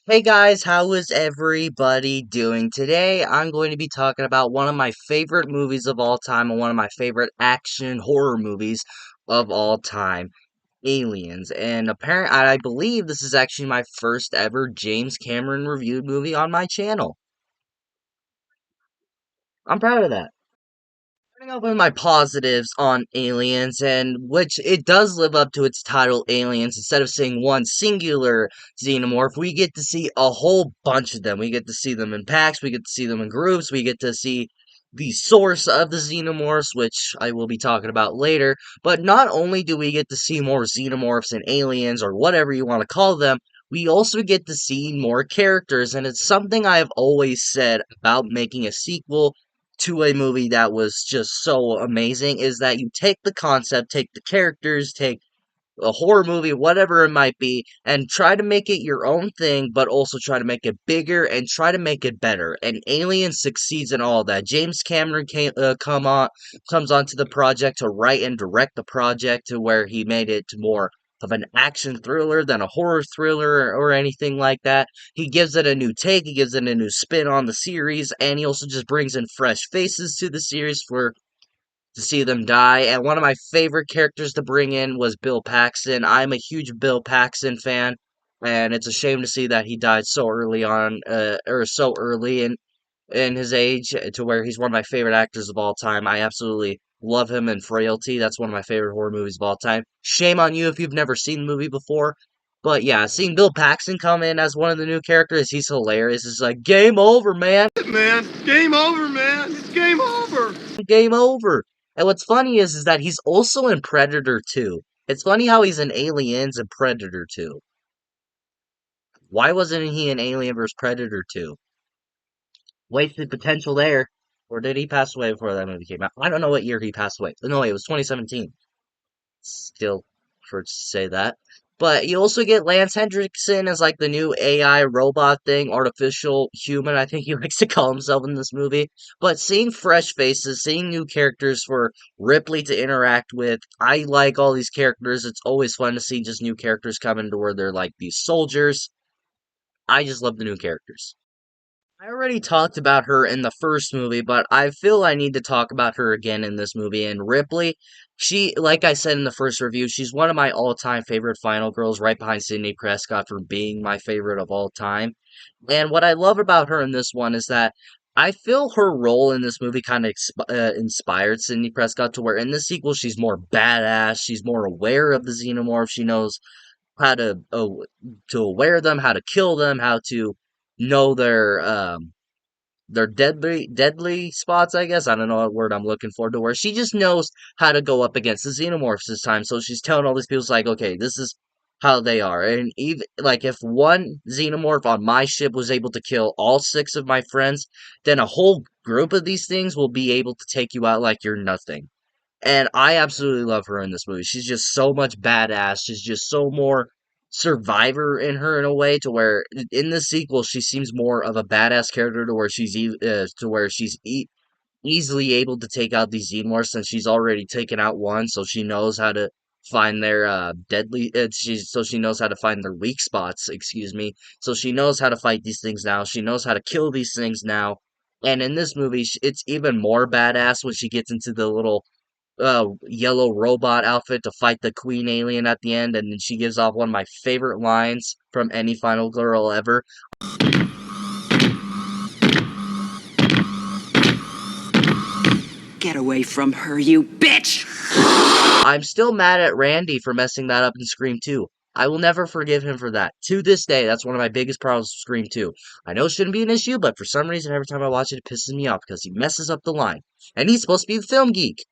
Hey guys, how is everybody doing? Today I'm going to be talking about one of my favorite movies of all time and one of my favorite action horror movies of all time, Aliens. And apparently, I believe this is actually my first ever James Cameron reviewed movie on my channel. I'm proud of that. Starting off with my positives on Aliens, and which it does live up to its title, Aliens. Instead of seeing one singular xenomorph, we get to see a whole bunch of them. We get to see them in packs, we get to see them in groups, we get to see the source of the xenomorphs, which I will be talking about later. But not only do we get to see more xenomorphs and aliens, or whatever you want to call them, we also get to see more characters, and it's something I have always said about making a sequel to a movie that was just so amazing is that you take the concept, take the characters, take a horror movie, whatever it might be, and try to make it your own thing, but also try to make it bigger and try to make it better. And Alien succeeds in all that. James Cameron comes onto the project to write and direct the project to where he made it more of an action thriller than a horror thriller or anything like that. He gives it a new take, he gives it a new spin on the series, and he also just brings in fresh faces to the series for to see them die. And one of my favorite characters to bring in was Bill Paxton. I'm a huge Bill Paxton fan, and it's a shame to see that he died so early on, or so early in his age, to where he's one of my favorite actors of all time. I absolutely love him in Frailty. That's one of my favorite horror movies of all time. Shame on you if you've never seen the movie before. But yeah, seeing Bill Paxton come in as one of the new characters, he's hilarious. It's like, game over, man. Man, game over, man. It's game over. Game over. And what's funny is that he's also in Predator 2. It's funny how he's in Aliens and Predator 2. Why wasn't he in Alien vs. Predator 2? Wasted potential there. Or did he pass away before that movie came out? I don't know what year he passed away. No, wait, it was 2017. Still for to say that. But you also get Lance Hendrickson as like the new AI robot thing, artificial human, I think he likes to call himself in this movie. But seeing fresh faces, seeing new characters for Ripley to interact with, I like all these characters. It's always fun to see just new characters come into where they're like these soldiers. I just love the new characters. I already talked about her in the first movie, but I feel I need to talk about her again in this movie. And Ripley, she, like I said in the first review, she's one of my all-time favorite final girls, right behind Sidney Prescott for being my favorite of all time. And what I love about her in this one is that I feel her role in this movie kind of inspired Sidney Prescott to where in the sequel she's more badass, she's more aware of the xenomorph, she knows how to aware them, how to kill them, how to know their deadly spots, I guess. I don't know what word I'm looking for to where she just knows how to go up against the xenomorphs this time. So she's telling all these people like, okay, this is how they are. And even like if one xenomorph on my ship was able to kill all six of my friends, then a whole group of these things will be able to take you out like you're nothing. And I absolutely love her in this movie. She's just so much badass. She's just so more survivor in her in a way to where in the sequel she seems more of a badass character to where she's easily able to take out these xenomorphs since she's already taken out one, so she knows how to find their she knows how to find their weak spots, excuse me. So she knows how to fight these things now. She knows how to kill these things now. And in this movie, it's even more badass when she gets into the little yellow robot outfit to fight the queen alien at the end, and then she gives off one of my favorite lines from any final girl ever. Get away from her, you bitch! I'm still mad at Randy for messing that up in Scream 2. I will never forgive him for that. To this day, that's one of my biggest problems with Scream 2. I know it shouldn't be an issue, but for some reason, every time I watch it, it pisses me off because he messes up the line. And he's supposed to be the film geek.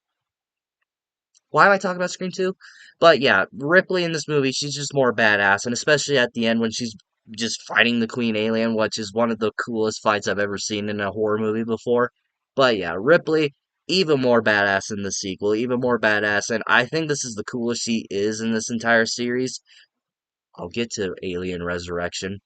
Why am I talking about Scream 2? But yeah, Ripley in this movie, she's just more badass, and especially at the end when she's just fighting the Queen Alien, which is one of the coolest fights I've ever seen in a horror movie before. But yeah, Ripley, even more badass in the sequel, even more badass, and I think this is the coolest she is in this entire series. I'll get to Alien Resurrection.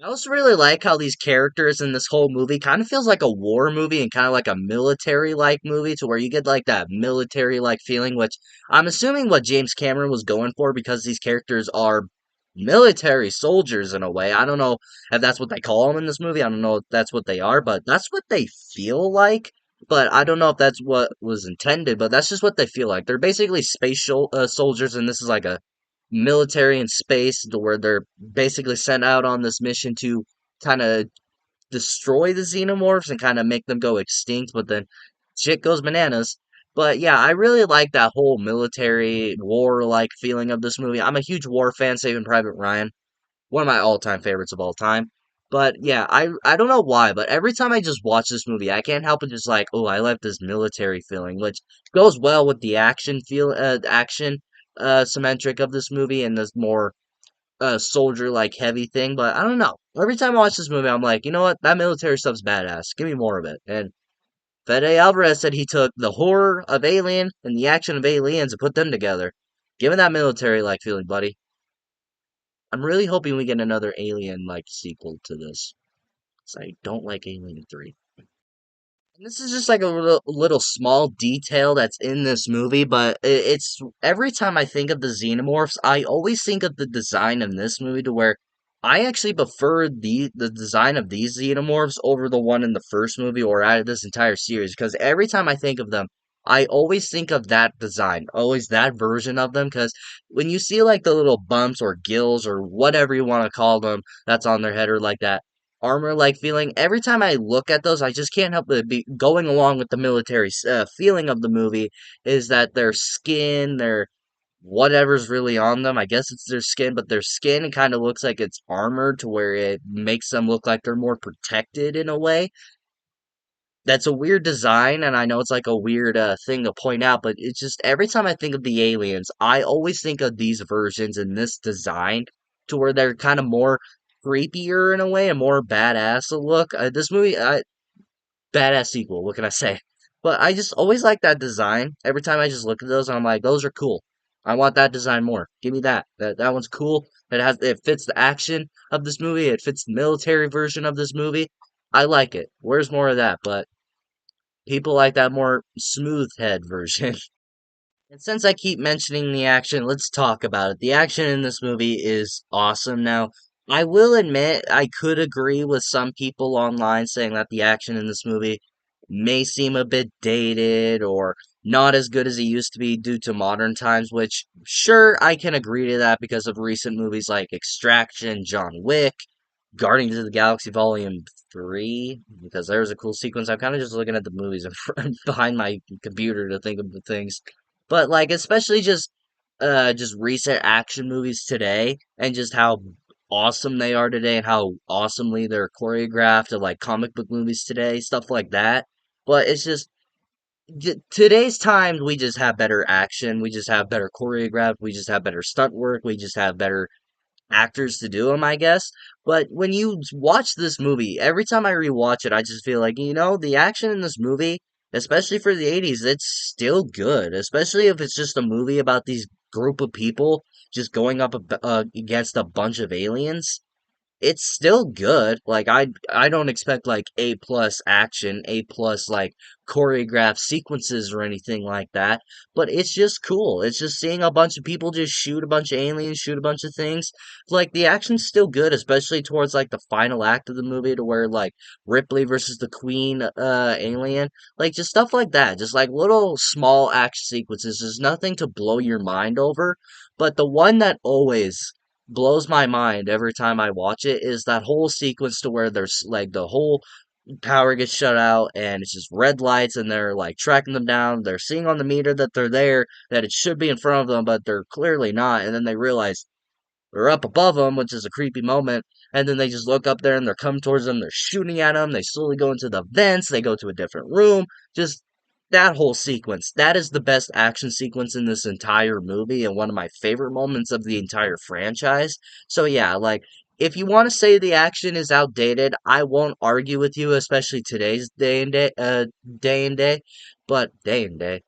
I also really like how these characters in this whole movie kind of feels like a war movie and kind of like a military-like movie to where you get like that military-like feeling, which I'm assuming what James Cameron was going for because these characters are military soldiers in a way. I don't know if that's what they call them in this movie. I don't know if that's what they are, but that's what they feel like. But I don't know if that's what was intended, but that's just what they feel like. They're basically soldiers, and this is like a military in space to where they're basically sent out on this mission to kind of destroy the xenomorphs and kind of make them go extinct, but then shit goes bananas. But yeah, I really like that whole military war like feeling of this movie. I'm a huge war fan, Saving Private Ryan, one of my all-time favorites of all time. But yeah, I don't know why, but every time I just watch this movie, I can't help but just like, oh, I like this military feeling, which goes well with the action symmetric of this movie and this more soldier like heavy thing, but I don't know. Every time I watch this movie, I'm like, you know what? That military stuff's badass. Give me more of it. And Fede Alvarez said he took the horror of Alien and the action of Aliens and put them together. Give me that military like feeling, buddy. I'm really hoping we get another Alien like sequel to this. 'Cause I don't like Alien 3. And this is just like a little small detail that's in this movie, but it's every time I think of the xenomorphs, I always think of the design in this movie to where I actually prefer the design of these xenomorphs over the one in the first movie or out of this entire series because every time I think of them, I always think of that design, always that version of them because when you see like the little bumps or gills or whatever you want to call them that's on their head or like that armor like feeling. Every time I look at those, I just can't help but be going along with the military feeling of the movie. Is that their skin, their whatever's really on them? I guess it's their skin, but their skin kind of looks like it's armored to where it makes them look like they're more protected in a way. That's a weird design, and I know it's like a weird thing to point out, but it's just every time I think of the aliens, I always think of these versions in this design to where they're kind of more creepier in a way and more badass to look. This movie, badass sequel. What can I say? But I just always like that design. Every time I just look at those, I'm like, those are cool. I want that design more. Give me that. That one's cool. It fits the action of this movie. It fits the military version of this movie. I like it. Where's more of that? But people like that more smooth head version. And since I keep mentioning the action, let's talk about it. The action in this movie is awesome. Now, I will admit I could agree with some people online saying that the action in this movie may seem a bit dated or not as good as it used to be due to modern times, which sure I can agree to that because of recent movies like Extraction, John Wick, Guardians of the Galaxy Volume 3, because there was a cool sequence. I'm kind of just looking at the movies in behind my computer to think of the things. But like especially just recent action movies today and just how awesome they are today and how awesomely they're choreographed and like comic book movies today, stuff like that. But it's just today's times we just have better action, we just have better choreographed, we just have better stunt work, we just have better actors to do them, I guess. But when you watch this movie, every time I rewatch it, I just feel like, the action in this movie, especially for the 80s, it's still good. Especially if it's just a movie about these group of people just going up against a bunch of aliens, it's still good. Like I don't expect like A plus action, A plus like choreographed sequences or anything like that. But it's just cool. It's just seeing a bunch of people just shoot a bunch of aliens, shoot a bunch of things. Like the action's still good, especially towards like the final act of the movie to where like Ripley versus the Queen alien. Like just stuff like that. Just like little small action sequences. There's nothing to blow your mind over. But the one that always blows my mind every time I watch it is that whole sequence to where there's like the whole power gets shut out and it's just red lights and they're like tracking them down. They're seeing on the meter that they're there, that it should be in front of them, but they're clearly not. And then they realize they're up above them, which is a creepy moment. And then they just look up there and they're coming towards them. They're shooting at them. They slowly go into the vents. They go to a different room. Just that whole sequence. That is the best action sequence in this entire movie and one of my favorite moments of the entire franchise. So yeah, like if you want to say the action is outdated, I won't argue with you, especially today's day and day, but day and day,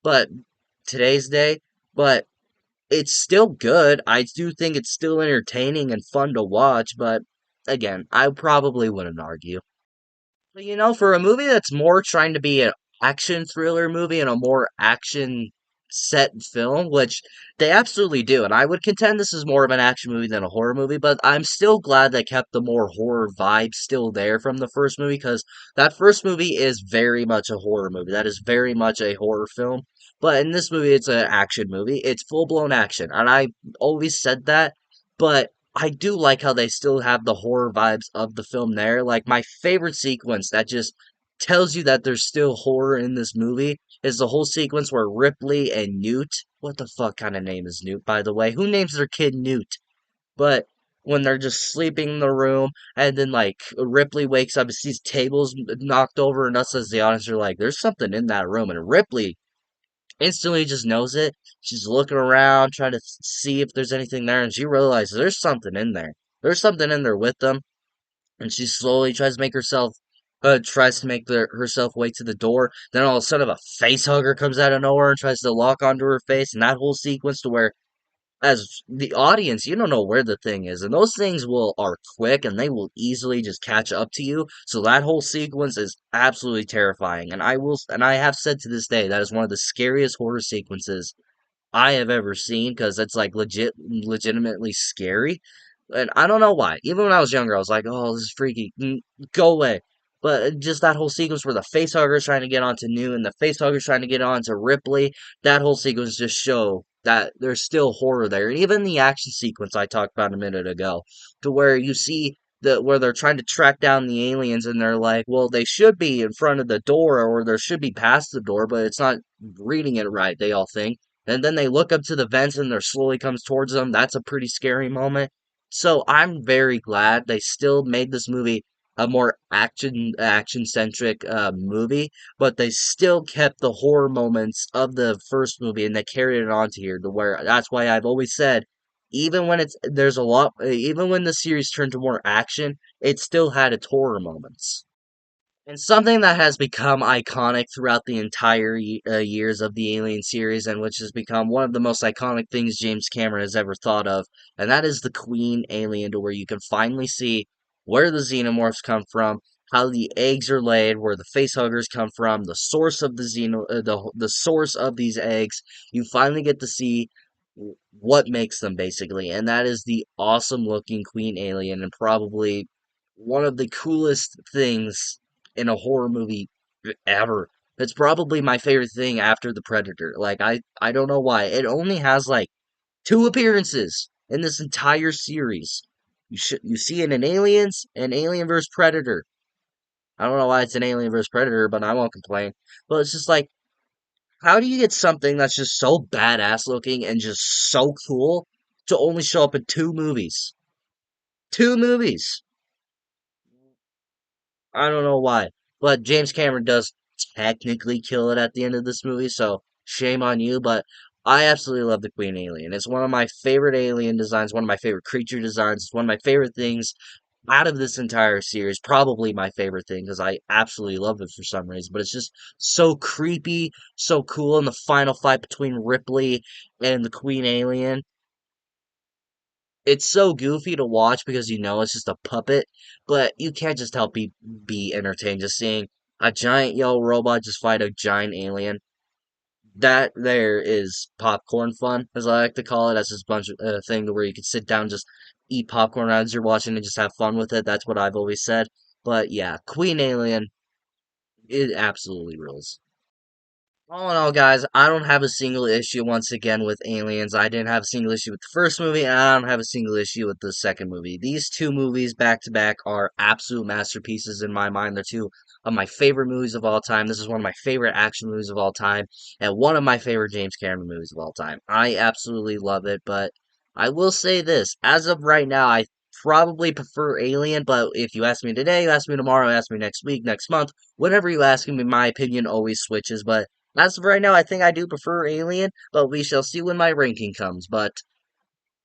but today's day. But it's still good. I do think it's still entertaining and fun to watch, but again, I probably wouldn't argue. But for a movie that's more trying to be an action thriller movie and a more action set film, which they absolutely do. And I would contend this is more of an action movie than a horror movie, but I'm still glad they kept the more horror vibe still there from the first movie because that first movie is very much a horror movie. That is very much a horror film. But in this movie, it's an action movie. It's full blown action. And I always said that, but I do like how they still have the horror vibes of the film there. Like, my favorite sequence that just tells you that there's still horror in this movie is the whole sequence where Ripley and Newt, what the fuck kind of name is Newt, by the way? Who names their kid Newt? But when they're just sleeping in the room, and then like Ripley wakes up and sees tables knocked over, and us as the audience are like, "There's something in that room," and Ripley instantly just knows it. She's looking around, trying to see if there's anything there, and she realizes there's something in there. There's something in there with them, and she slowly tries to make herself way to the door. Then all of a sudden, a face hugger comes out of nowhere and tries to lock onto her face, and that whole sequence to where, as the audience, you don't know where the thing is, and those things will are quick and they will easily just catch up to you. So that whole sequence is absolutely terrifying, and I have said to this day that is one of the scariest horror sequences I have ever seen because it's like legitimately scary. And I don't know why. Even when I was younger, I was like, "Oh, this is freaky. Go away." But just that whole sequence where the facehugger's trying to get onto Newt and the facehugger's trying to get onto Ripley, that whole sequence just show that there's still horror there. And even the action sequence I talked about a minute ago, to where you see where they're trying to track down the aliens and they're like, well, they should be in front of the door or they should be past the door, but it's not reading it right, they all think. And then they look up to the vents and they're slowly comes towards them. That's a pretty scary moment. So I'm very glad they still made this movie a more action centric movie, but they still kept the horror moments of the first movie and they carried it on to here to where that's why I've always said even when even when the series turned to more action, it still had its horror moments. And something that has become iconic throughout the entire years of the Alien series, and which has become one of the most iconic things James Cameron has ever thought of, and that is the Queen Alien, to where you can finally see where the xenomorphs come from, how the eggs are laid, where the facehuggers come from, the source of the source of these eggs. You finally get to see what makes them basically, and that is the awesome looking Queen Alien, and probably one of the coolest things in a horror movie ever. It's probably my favorite thing after the Predator. Like I don't know why. It only has like two appearances in this entire series. You see it in Aliens and Alien vs Predator. I don't know why it's an Alien vs Predator, but I won't complain. But it's just like, how do you get something that's just so badass looking and just so cool to only show up in two movies? Two movies. I don't know why. But James Cameron does technically kill it at the end of this movie, so shame on you. But I absolutely love the Queen Alien. It's one of my favorite alien designs, one of my favorite creature designs. It's one of my favorite things out of this entire series. Probably my favorite thing because I absolutely love it for some reason. But it's just so creepy, so cool. And the final fight between Ripley and the Queen Alien, it's so goofy to watch because you know it's just a puppet, but you can't just help be entertained just seeing a giant yellow robot just fight a giant alien. That there is popcorn fun, as I like to call it. That's just a bunch of thing to where you can sit down, and just eat popcorn as you're watching and just have fun with it. That's what I've always said. But yeah, Queen Alien, it absolutely rules. All in all, guys, I don't have a single issue once again with Aliens. I didn't have a single issue with the first movie, and I don't have a single issue with the second movie. These two movies back to back are absolute masterpieces in my mind. They're two of my favorite movies of all time. This is one of my favorite action movies of all time, and one of my favorite James Cameron movies of all time. I absolutely love it, but I will say this. As of right now, I probably prefer Alien, but if you ask me today, you ask me tomorrow, ask me next week, next month, whenever you ask me, my opinion always switches, but as of right now, I think I do prefer Alien, but we shall see when my ranking comes. But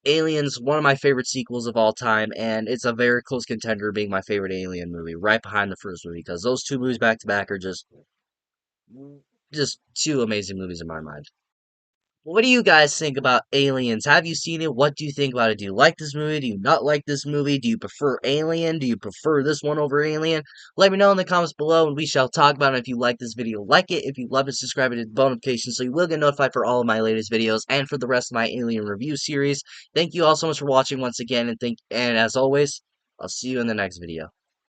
Alien's one of my favorite sequels of all time, and it's a very close contender being my favorite Alien movie, right behind the first movie, because those two movies back to back are just two amazing movies in my mind. What do you guys think about Aliens? Have you seen it? What do you think about it? Do you like this movie? Do you not like this movie? Do you prefer Alien? Do you prefer this one over Alien? Let me know in the comments below and we shall talk about it. If you like this video, like it. If you love it, subscribe and hit the bell notification so you will get notified for all of my latest videos and for the rest of my Alien review series. Thank you all so much for watching once again, and as always, I'll see you in the next video.